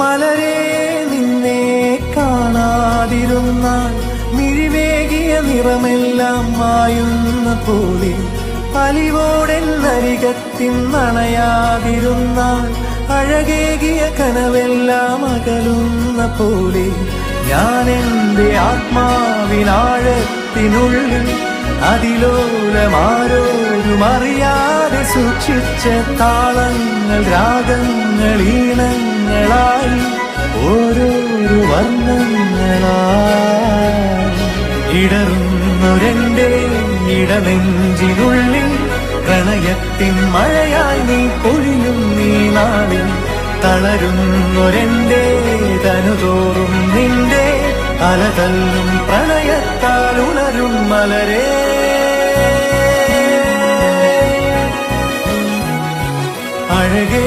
മലരെ നിന്നെ കാണാതിരുന്നാൽ മിഴിവേകിയ നിറമെല്ലാം മായുന്ന പോലെ അലിവോടെന്നരികത്തിന്നണയാതിരുന്നാൽ അഴകേകിയ കനവെല്ലാം അകലുന്ന പോലെ ഞാൻ എൻ്റെ ആത്മാവിനാഴത്തിനുള്ളിൽ അതിലോലമാരോരും അറിയാതെ സൂക്ഷിച്ച താളങ്ങൾ രാഗങ്ങൾ ഈണങ്ങളായി ഓരോരോ വർണ്ണങ്ങളായി ഇടറുന്നൊരെന്റെ ഇടനെഞ്ചിനുള്ളിൽ പ്രണയത്തിൻ മഴയായി നീ പൊഴിയും നീ നാളിൽ തളരുന്നൊരെന്റെ തനുതോറും നിന്റെ അലതല്ലും പ്രണയത്താൽ ഉണരും മലരേ അഴകേ